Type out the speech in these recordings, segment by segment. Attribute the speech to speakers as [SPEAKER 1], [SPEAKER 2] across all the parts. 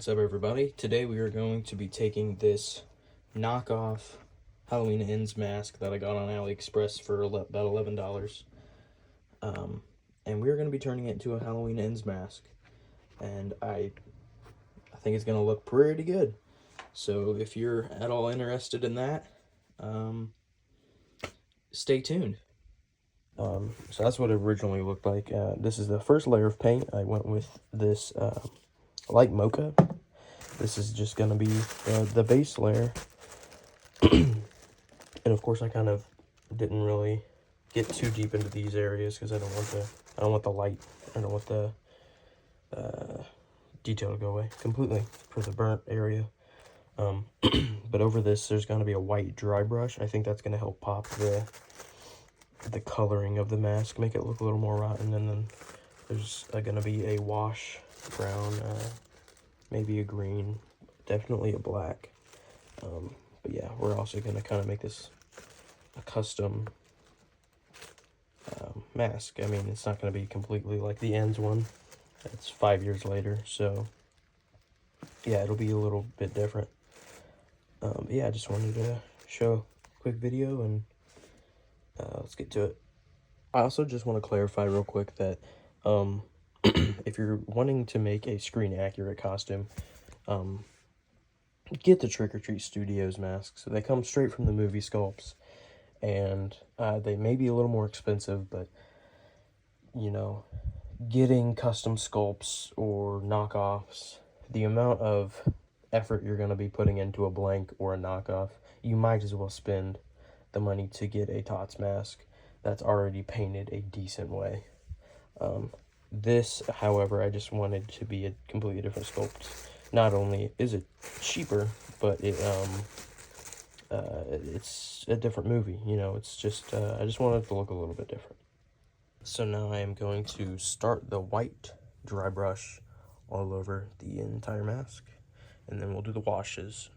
[SPEAKER 1] What's up, everybody? Today we are going to be taking this knockoff Halloween Ends mask that I got on AliExpress for about $11. And we're going to be turning it into a Halloween Ends mask. And I think it's going to look pretty good. So if you're at all interested in that, stay tuned. So that's what it originally looked like. This is the first layer of paint. I went with this light mocha. This is just going to be the base layer. And of course I kind of didn't really get too deep into these areas because I don't want the light, I don't want the detail to go away completely for the burnt area. But over this there's going to be a white dry brush. I think that's going to help pop the coloring of the mask, make it look a little more rotten. And then there's going to be a wash brown, maybe a green, definitely a black. But yeah, we're also going to kind of make this a custom mask. I mean, it's not going to be completely like the Ends one. It's 5 years later, so yeah, it'll be a little bit different. But yeah, I just wanted to show a quick video, and let's get to it. I also just want to clarify real quick that if you're wanting to make a screen accurate costume, get the Trick or Treat Studios masks. They come straight from the movie sculpts, and they may be a little more expensive, but you know, getting custom sculpts or knockoffs, the amount of effort you're going to be putting into a blank or a knockoff, you might as well spend the money to get a Tots mask that's already painted a decent way. This, however, I just wanted to be a completely different sculpt. Not only is it cheaper, but it's a different movie, you know. It's just I just wanted it to look a little bit different. So now I am going to start the white dry brush all over the entire mask, and then we'll do the washes.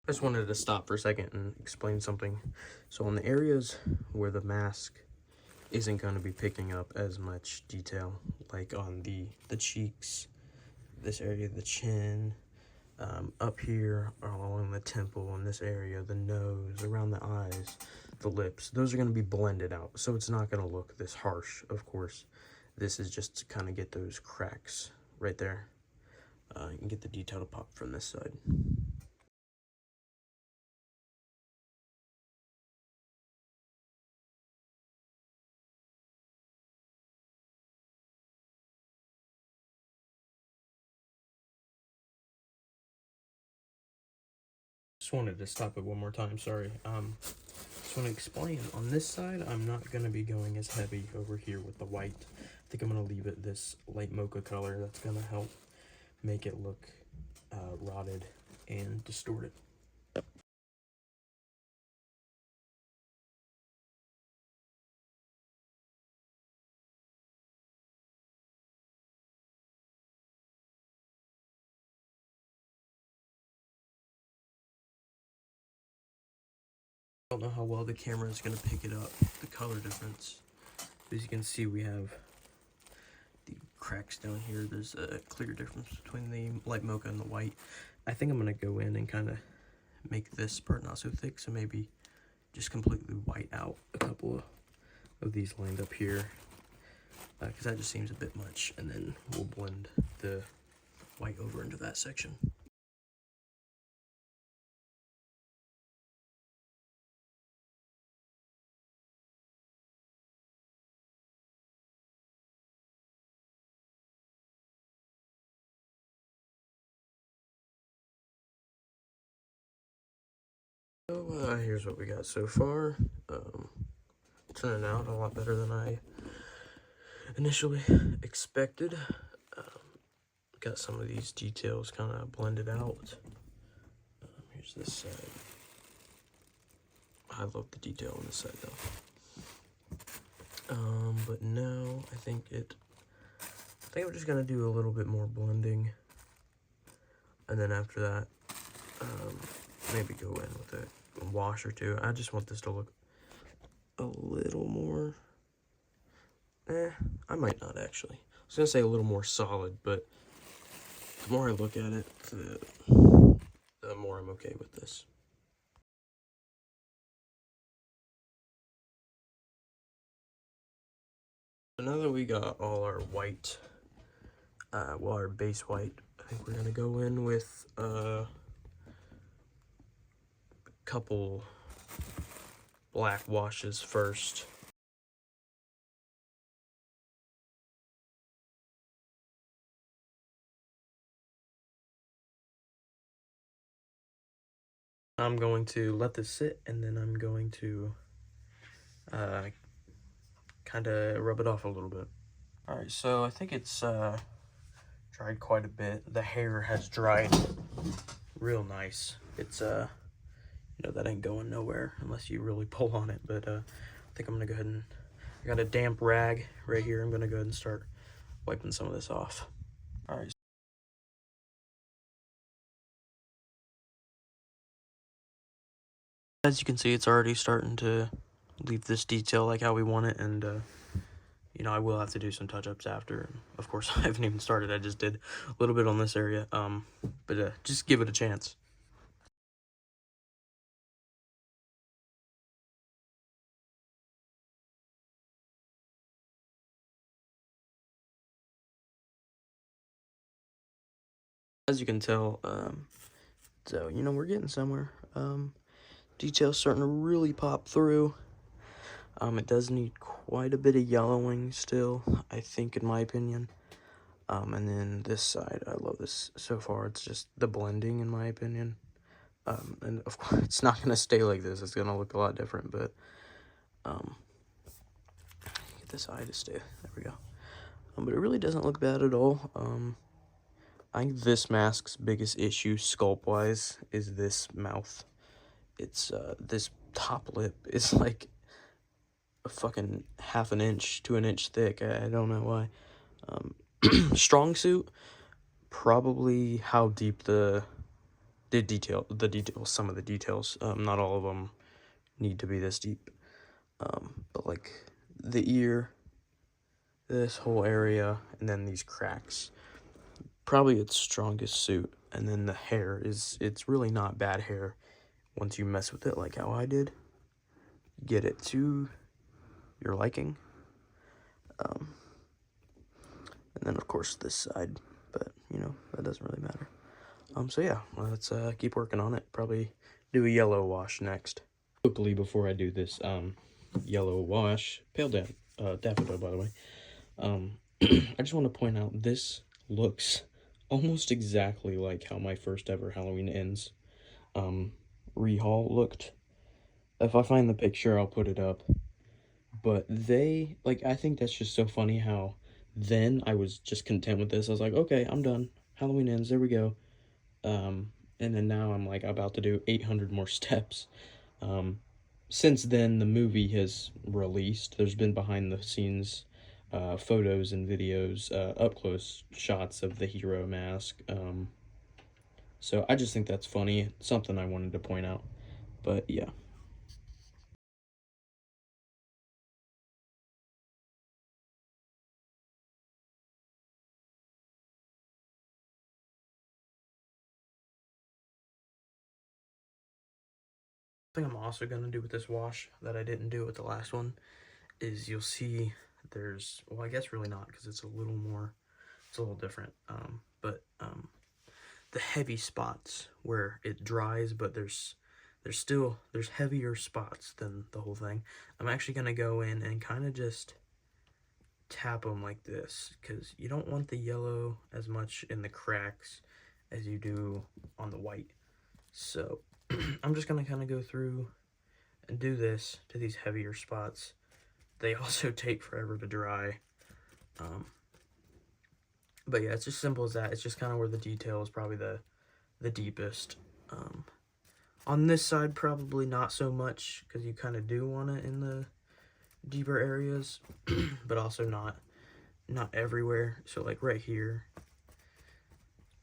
[SPEAKER 1] I just wanted to stop for a second and explain something. So on the areas where the mask isn't going to be picking up as much detail, like on the cheeks, this area of the chin, up here along the temple, in this area, the nose, around the eyes, the lips, those are going to be blended out, so it's not going to look this harsh. Of course, this is just to kind of get those cracks right there. You can get the detail to pop from this side. Just wanted to stop it one more time, sorry. Just want to explain, on this side, I'm not going to be going as heavy over here with the white. I think I'm going to leave it this light mocha color. That's going to help make it look rotted and distorted. I don't know how well the camera is going to pick it up, the color difference. As you can see, we have the cracks down here. There's a clear difference between the light mocha and the white. I think I'm going to go in and kind of make this part not so thick, so maybe just completely white out a couple of these lines up here, because that just seems a bit much, and then we'll blend the white over into that section. So here's what we got so far. Turning out a lot better than I initially expected. Got some of these details kind of blended out. Here's this side. I love the detail on this side though. But now I think I'm just gonna do a little bit more blending, and then after that, maybe go in with wash or two. I just want this to look a little more, I might not actually. I was gonna say a little more solid, but the more I look at it, the more I'm okay with this. So now that we got all our white, well, our base white, I think we're gonna go in with a couple black washes first. I'm going to let this sit, and then I'm going to kind of rub it off a little bit. Alright, so I think it's dried quite a bit. The hair has dried real nice. It's, you know, that ain't going nowhere unless you really pull on it, but I think I'm going to go ahead and, I got a damp rag right here. I'm going to go ahead and start wiping some of this off. Alright. As you can see, it's already starting to leave this detail like how we want it, and you know, I will have to do some touch-ups after. Of course, I haven't even started. I just did a little bit on this area, but just give it a chance. As you can tell, so, you know, we're getting somewhere. Detail's starting to really pop through. It does need quite a bit of yellowing still, I think, in my opinion. And then this side, I love this so far. It's just the blending, in my opinion. And of course, it's not going to stay like this. It's going to look a lot different, but, get this eye to stay. There we go. But it really doesn't look bad at all. I think this mask's biggest issue, sculpt-wise, is this mouth. It's, this top lip is like a fucking half an inch to an inch thick. I don't know why. Strong suit, probably how deep some of the details. Not all of them need to be this deep. But like the ear, this whole area, and then these cracks, probably its strongest suit. And then the hair it's really not bad hair once you mess with it like how I did. Get it to your liking. And then of course this side, but you know, that doesn't really matter. So yeah, let's keep working on it. Probably do a yellow wash next. Quickly before I do this yellow wash, pale daffodil, by the way. I just want to point out this looks almost exactly like how my first ever Halloween Ends rehaul looked. If I find the picture, I'll put it up. But they, like, I think that's just so funny how then I was just content with this. I was like, okay, I'm done. Halloween Ends, there we go. And then now I'm like about to do 800 more steps. Since then, the movie has released. There's been behind the scenes photos and videos, up close shots of the hero mask. So I just think that's funny. Something I wanted to point out. But yeah. Thing I'm also going to do with this wash that I didn't do with the last one is you'll see there's, well, I guess really not, because it's a little different, but the heavy spots where it dries, but there's heavier spots than the whole thing. I'm actually going to go in and kind of just tap them like this, because you don't want the yellow as much in the cracks as you do on the white. So I'm just going to kind of go through and do this to these heavier spots. They also take forever to dry. But yeah, it's just simple as that. It's just kind of where the detail is probably the deepest. On this side, probably not so much, because you kind of do want it in the deeper areas, but also not everywhere. So like right here,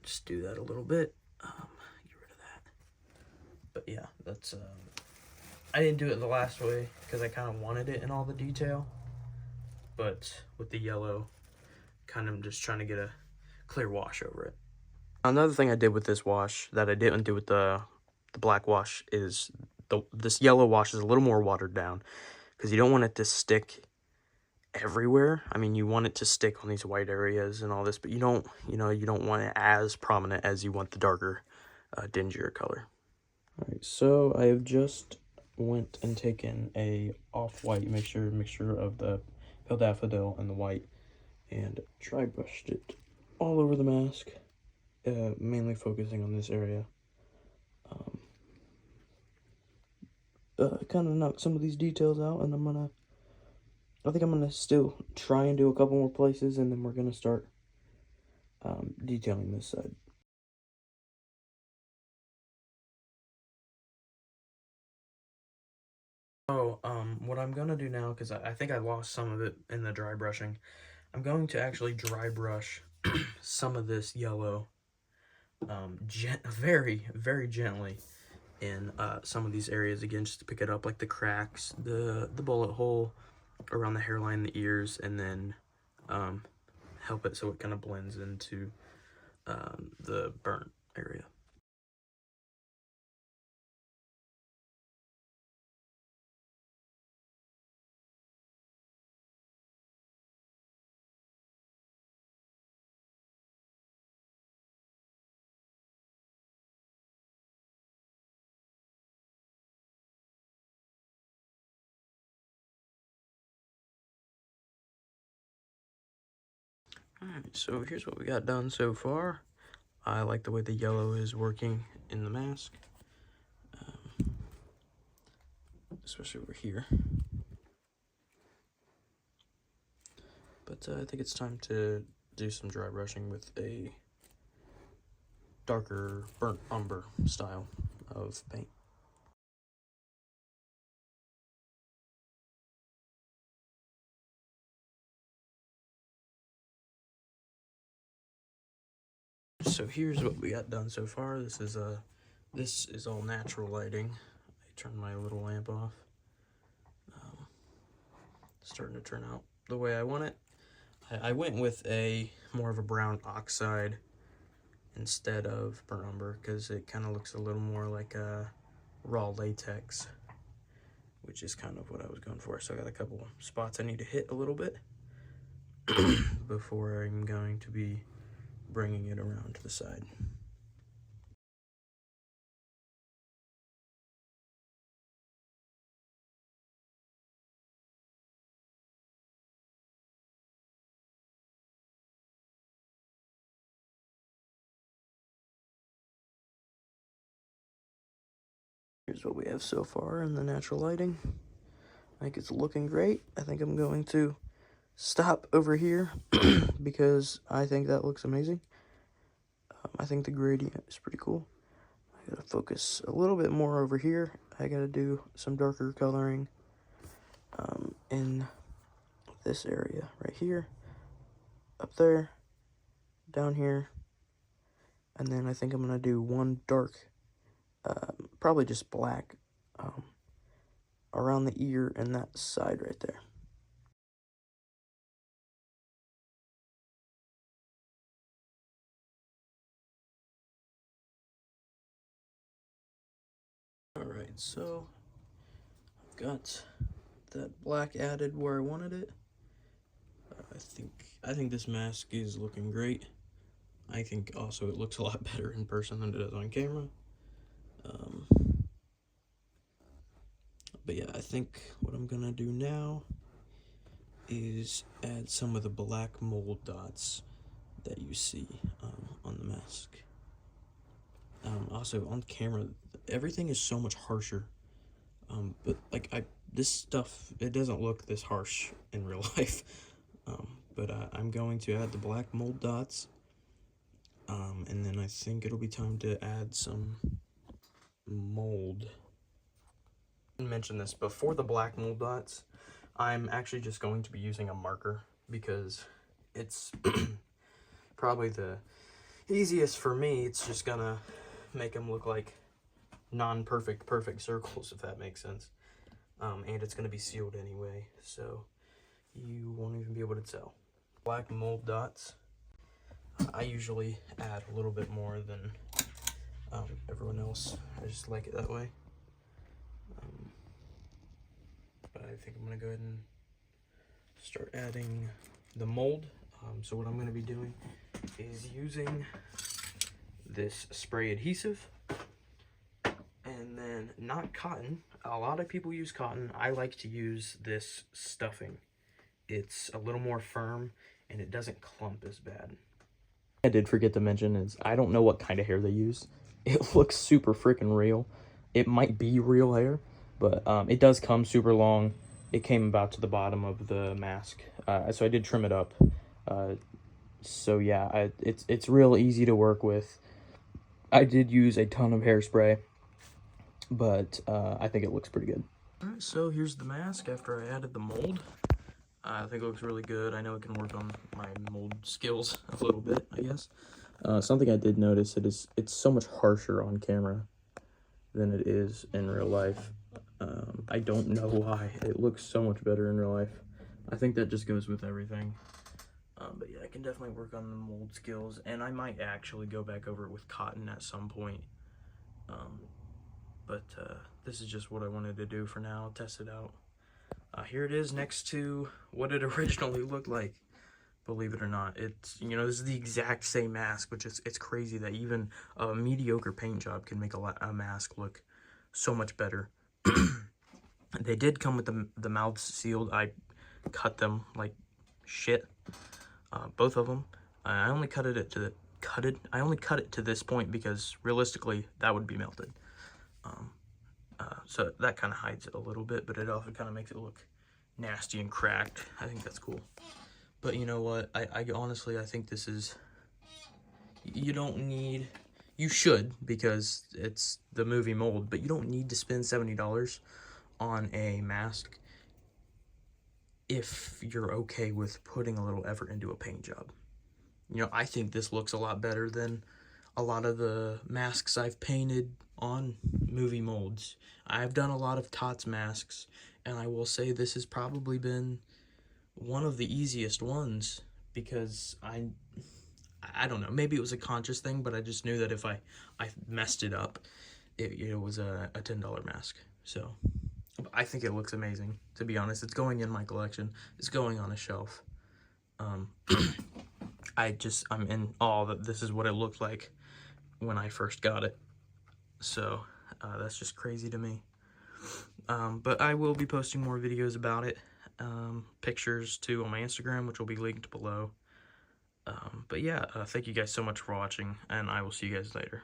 [SPEAKER 1] just do that a little bit. Get rid of that. But yeah, that's I didn't do it the last way because I kind of wanted it in all the detail, but with the yellow, kind of just trying to get a clear wash over it. Another thing I did with this wash that I didn't do with the black wash is this yellow wash is a little more watered down because you don't want it to stick everywhere. I mean, you want it to stick on these white areas and all this, but you don't want it as prominent as you want the darker, dingier color. All right, so I have just went and taken a off-white mixture of the pale daffodil and the white, and dry brushed it all over the mask, mainly focusing on this area. Kind of knock some of these details out, and I think I'm gonna still try and do a couple more places, and then we're gonna start detailing this side. So, what I'm gonna do now, because I think I lost some of it in the dry brushing, I'm going to actually dry brush some of this yellow, very, very gently in some of these areas again, just to pick it up, like the cracks, the bullet hole around the hairline, the ears, and then help it so it kind of blends into the burnt area. Alright, so here's what we got done so far. I like the way the yellow is working in the mask, especially over here. But I think it's time to do some dry brushing with a darker burnt umber style of paint. So here's what we got done so far. This is all natural lighting. I turned my little lamp off. Starting to turn out the way I want it. I went with a more of a brown oxide instead of burnt umber because it kind of looks a little more like a raw latex, which is kind of what I was going for. So I got a couple spots I need to hit a little bit before I'm going to be bringing it around to the side. Here's what we have so far in the natural lighting. I think it's looking great. I think I'm going to stop over here because I think that looks amazing. I think the gradient is pretty cool. I gotta focus a little bit more over here. I gotta do some darker coloring in this area right here, up there, down here, and then I think I'm gonna do one dark, probably just black, around the ear and that side right there. Alright, so I've got that black added where I wanted it. I think this mask is looking great. I think also it looks a lot better in person than it does on camera. But yeah, I think what I'm gonna do now is add some of the black mold dots that you see on the mask. Also on camera, everything is so much harsher. But like this stuff, it doesn't look this harsh in real life. But I'm going to add the black mold dots, and then I think it'll be time to add some mold. I didn't mention this before the black mold dots. I'm actually just going to be using a marker because it's probably the easiest for me. It's just gonna make them look like non-perfect perfect circles, if that makes sense. and it's going to be sealed anyway, so you won't even be able to tell. Black mold dots. I usually add a little bit more than everyone else. I just like it that way. But I think I'm going to go ahead and start adding the mold. So what I'm going to be doing is using this spray adhesive, and then not cotton. A lot of people use cotton. I like to use this stuffing. It's a little more firm and it doesn't clump as bad. I did forget to mention is I don't know what kind of hair they use. It looks super freaking real. It might be real hair, but it does come super long. It came about to the bottom of the mask, so I did trim it up. So yeah, it's real easy to work with. I did use a ton of hairspray, but I think it looks pretty good. Alright, so here's the mask after I added the mold. I think it looks really good. I know it can work on my mold skills a little bit, I guess. Something I did notice, it's so much harsher on camera than it is in real life. I don't know why. It looks so much better in real life. I think that just goes with everything. But yeah, I can definitely work on the mold skills, and I might actually go back over it with cotton at some point. But this is just what I wanted to do for now, test it out. Here it is next to what it originally looked like. Believe it or not, it's, you know, this is the exact same mask, which is, it's crazy that even a mediocre paint job can make a mask look so much better. They did come with the mouths sealed. I cut them like shit, both of them. I only cut it to this point because realistically that would be melted. So that kind of hides it a little bit, but it also kind of makes it look nasty and cracked. I think that's cool. But you know what? I honestly, I think this is, you don't need, you should, because it's the movie mold, but you don't need to spend $70 on a mask if you're okay with putting a little effort into a paint job. You know, I think this looks a lot better than a lot of the masks I've painted on movie molds. I've done a lot of Tots masks, and I will say this has probably been one of the easiest ones, because I don't know, maybe it was a conscious thing, but I just knew that if I messed it up, it was a $10 mask. So I think it looks amazing, to be honest. It's going in my collection. It's going on a shelf. I'm in awe that this is what it looked like when I first got it. So that's just crazy to me. But I will be posting more videos about it, pictures too on my Instagram, which will be linked below. But yeah, thank you guys so much for watching, and I will see you guys later.